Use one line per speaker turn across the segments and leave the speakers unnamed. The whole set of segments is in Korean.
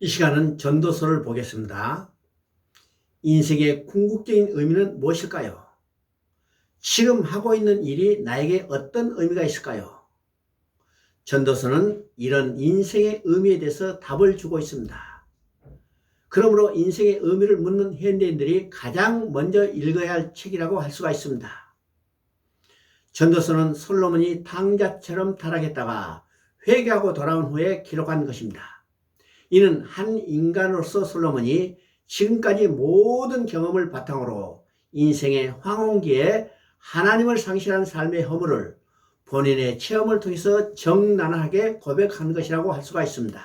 이 시간은 전도서를 보겠습니다. 인생의 궁극적인 의미는 무엇일까요? 지금 하고 있는 일이 나에게 어떤 의미가 있을까요? 전도서는 이런 인생의 의미에 대해서 답을 주고 있습니다. 그러므로 인생의 의미를 묻는 현대인들이 가장 먼저 읽어야 할 책이라고 할 수가 있습니다. 전도서는 솔로몬이 탕자처럼 타락했다가 회개하고 돌아온 후에 기록한 것입니다. 이는 한 인간으로서 솔로몬이 지금까지 모든 경험을 바탕으로 인생의 황혼기에 하나님을 상실한 삶의 허물을 본인의 체험을 통해서 적나라하게 고백한 것이라고 할 수가 있습니다.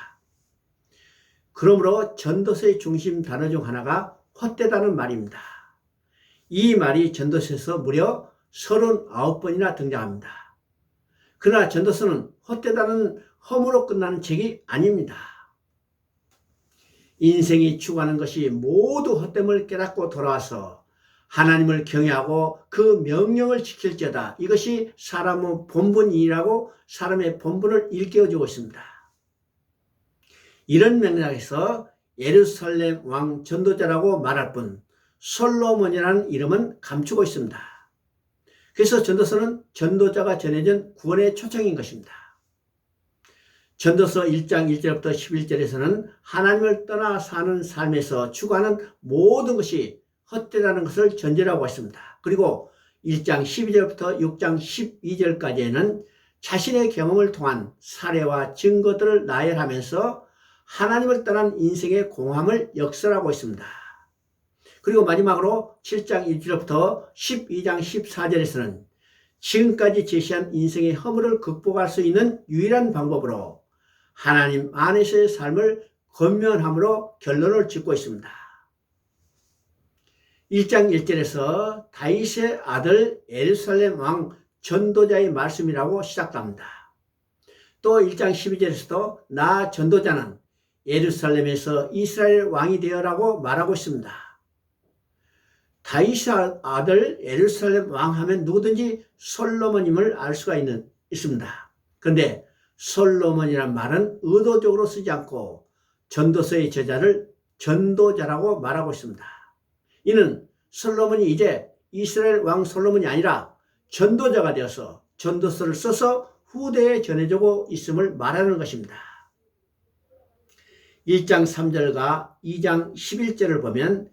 그러므로 전도서의 중심 단어 중 하나가 헛되다는 말입니다. 이 말이 전도서에서 무려 39번이나 등장합니다. 그러나 전도서는 헛되다는 험으로 끝나는 책이 아닙니다. 인생이 추구하는 것이 모두 헛됨을 깨닫고 돌아와서 하나님을 경외하고 그 명령을 지킬지어다. 이것이 사람의 본분이라고 사람의 본분을 일깨워주고 있습니다. 이런 맥락에서 예루살렘 왕 전도자라고 말할 뿐 솔로몬이라는 이름은 감추고 있습니다. 그래서 전도서는 전도자가 전해준 구원의 초청인 것입니다. 전도서 1장 1절부터 11절에서는 하나님을 떠나 사는 삶에서 추구하는 모든 것이 헛되다는 것을 전제라고 했습니다. 그리고 1장 12절부터 6장 12절까지에는 자신의 경험을 통한 사례와 증거들을 나열하면서 하나님을 떠난 인생의 공함을 역설하고 있습니다. 그리고 마지막으로 7장 1절부터 12장 14절에서는 지금까지 제시한 인생의 허물을 극복할 수 있는 유일한 방법으로 하나님 안에서의 삶을 권면함으로 결론을 짓고 있습니다. 1장 1절에서 다윗의 아들 예루살렘 왕 전도자의 말씀이라고 시작합니다. 또 1장 12절에서도 나 전도자는 예루살렘에서 이스라엘 왕이 되어라고 말하고 있습니다. 다윗의 아들 예루살렘 왕 하면 누구든지 솔로몬임을 알 수가 있습니다. 그런데 솔로몬이란 말은 의도적으로 쓰지 않고 전도서의 저자를 전도자라고 말하고 있습니다. 이는 솔로몬이 이제 이스라엘 왕 솔로몬이 아니라 전도자가 되어서 전도서를 써서 후대에 전해주고 있음을 말하는 것입니다. 1장 3절과 2장 11절을 보면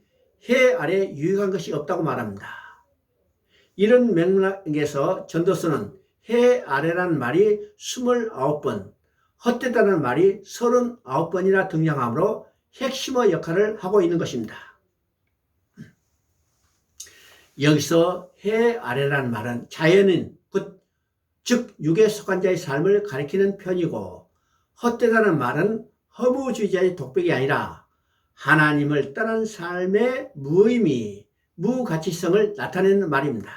해 아래 유익한 것이 없다고 말합니다. 이런 맥락에서 전도서는 해 아래라는 말이 29번, 헛되다는 말이 39번이나 등장하므로 핵심의 역할을 하고 있는 것입니다. 여기서 해 아래라는 말은 자연인, 즉 육에 속한 자의 삶을 가리키는 편이고 헛되다는 말은 허무주의자의 독백이 아니라 하나님을 떠난 삶의 무의미, 무가치성을 나타내는 말입니다.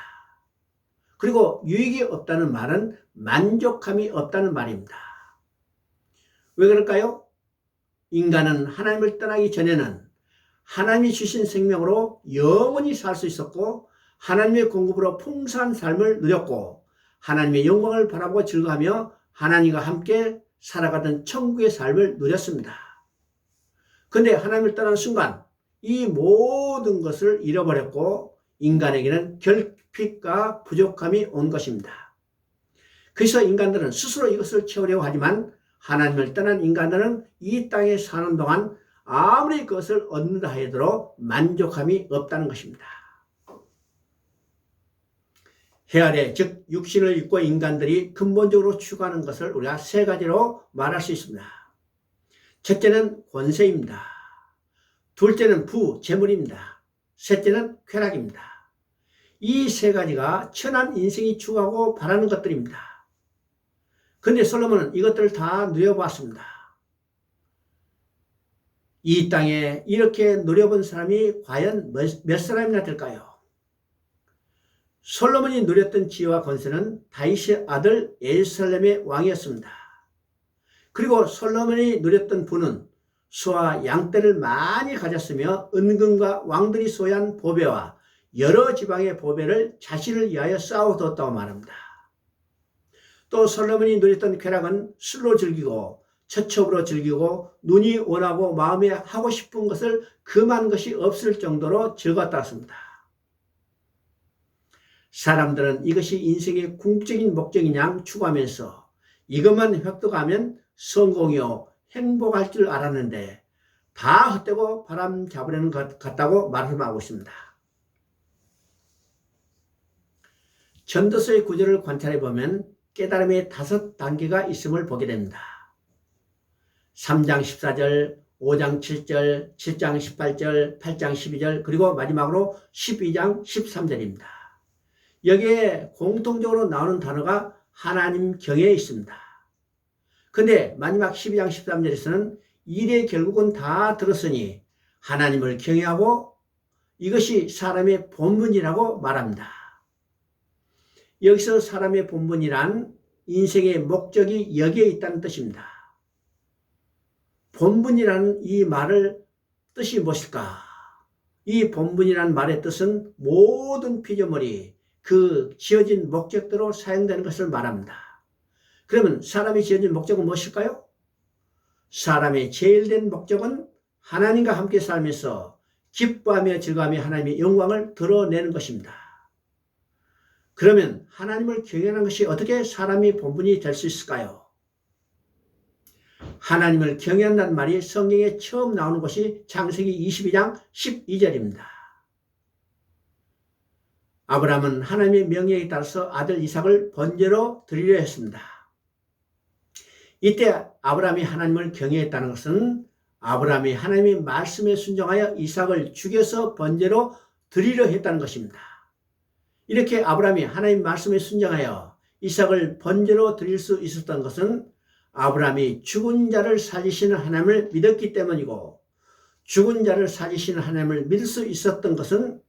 그리고 유익이 없다는 말은 만족함이 없다는 말입니다. 왜 그럴까요? 인간은 하나님을 떠나기 전에는 하나님이 주신 생명으로 영원히 살 수 있었고 하나님의 공급으로 풍성한 삶을 누렸고 하나님의 영광을 바라보고 즐거워하며 하나님과 함께 살아가던 천국의 삶을 누렸습니다. 그런데 하나님을 떠나는 순간 이 모든 것을 잃어버렸고 인간에게는 결핍과 부족함이 온 것입니다. 그래서 인간들은 스스로 이것을 채우려고 하지만 하나님을 떠난 인간들은 이 땅에 사는 동안 아무리 그것을 얻는다 하더라도 만족함이 없다는 것입니다. 해 아래 즉 육신을 입고 인간들이 근본적으로 추구하는 것을 우리가 세 가지로 말할 수 있습니다. 첫째는 권세입니다. 둘째는 재물입니다. 셋째는 쾌락입니다. 이 세 가지가 천한 인생이 추구하고 바라는 것들입니다. 그런데 솔로몬은 이것들을 다 누려보았습니다. 이 땅에 이렇게 누려본 사람이 과연 몇 사람이나 될까요? 솔로몬이 누렸던 지혜와 권세는 다윗의 아들 예루살렘의 왕이었습니다. 그리고 솔로몬이 누렸던 부는 소와 양떼를 많이 가졌으며 은금과 왕들이 소유한 보배와 여러 지방의 보배를 자신을 위하여 쌓아두었다고 말합니다. 또 솔로몬이 누렸던 쾌락은 술로 즐기고 처첩으로 즐기고 눈이 원하고 마음에 하고 싶은 것을 금한 것이 없을 정도로 즐거웠습니다. 사람들은 이것이 인생의 궁극적인 목적인 양 추구하면서 이것만 획득하면 성공이요 행복할 줄 알았는데 다 헛되고 바람 잡으려는 것 같다고 말씀하고 있습니다. 전도서의 구절을 관찰해 보면 깨달음의 5단계가 있음을 보게 됩니다. 3장 14절, 5장 7절, 7장 18절, 8장 12절, 그리고 마지막으로 12장 13절입니다. 여기에 공통적으로 나오는 단어가 하나님 경외에 있습니다. 근데 마지막 12장 13절에서는 일의 결국은 다 들었으니 하나님을 경외하고 이것이 사람의 본분이라고 말합니다. 여기서 사람의 본분이란 인생의 목적이 여기에 있다는 뜻입니다. 본분이라는 이 말을 뜻이 무엇일까? 이 본분이라는 말의 뜻은 모든 피조물이 그 지어진 목적대로 사용되는 것을 말합니다. 그러면 사람이 지어진 목적은 무엇일까요? 사람의 제일 된 목적은 하나님과 함께 살면서 기뻐하며 즐거워하며 하나님의 영광을 드러내는 것입니다. 그러면 하나님을 경외하는 것이 어떻게 사람의 본분이 될 수 있을까요? 하나님을 경외한다는 말이 성경에 처음 나오는 것이 창세기 22장 12절입니다. 아브라함은 하나님의 명령에 따라서 아들 이삭을 번제로 드리려 했습니다. 이때 아브라함이 하나님을 경외했다는 것은 아브라함이 하나님의 말씀에 순종하여 이삭을 죽여서 번제로 드리려 했다는 것입니다. 이렇게 아브라함이 하나님 말씀에 순종하여 이삭을 번제로 드릴 수 있었던 것은 아브라함이 죽은 자를 살리시는 하나님을 믿었기 때문이고, 죽은 자를 살리시는 하나님을 믿을 수 있었던 것은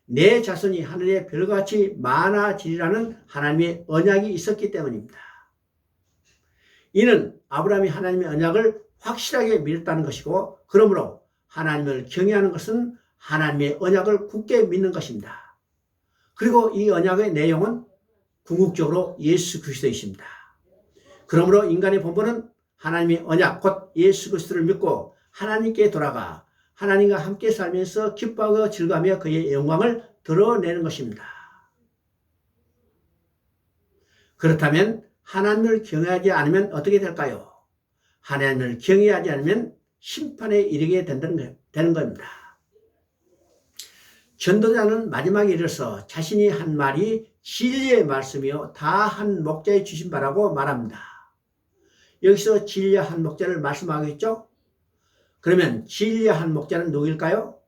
내 자손이 하늘의 별같이 많아지리라는 하나님의 언약이 있었기 때문입니다. 이는 아브라함이 하나님의 언약을 확실하게 믿었다는 것이고, 그러므로 하나님을 경외하는 것은 하나님의 언약을 굳게 믿는 것입니다. 그리고 이 언약의 내용은 궁극적으로 예수 그리스도이십니다. 그러므로 인간의 본분은 하나님의 언약 곧 예수 그리스도를 믿고 하나님께 돌아가 하나님과 함께 살면서 기뻐하고 즐거워하며 그의 영광을 드러내는 것입니다. 그렇다면 하나님을 경외하지 않으면 어떻게 될까요? 하나님을 경외하지 않으면 심판에 이르게 되는 겁니다. 전도자는 마지막에 이르러서 자신이 한 말이 진리의 말씀이요 다 한 목자에 주신 바라고 말합니다. 여기서 진리의 한 목자를 말씀하겠죠? 그러면 진리의 한 목자는 누구일까요?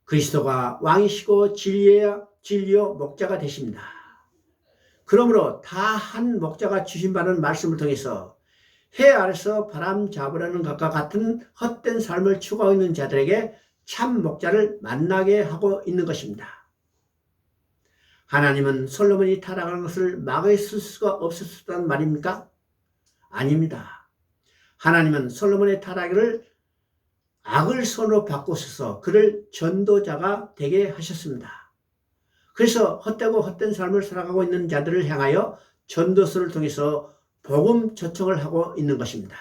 그리스도가 왕이시고 진리요 목자가 되십니다. 그러므로 다 한 목자가 주신 바는 말씀을 통해서 해 아래서 바람 잡으려는 것과 같은 헛된 삶을 추구하고 있는 자들에게 참 목자를 만나게 하고 있는 것입니다. 하나님은 솔로몬이 타락한 것을 막아있을 수가 없었단 말입니까? 아닙니다. 하나님은 솔로몬의 타락을 악을 손으로 바꾸셔서 그를 전도자가 되게 하셨습니다. 그래서 헛되고 헛된 삶을 살아가고 있는 자들을 향하여 전도서를 통해서 복음 초청을 하고 있는 것입니다.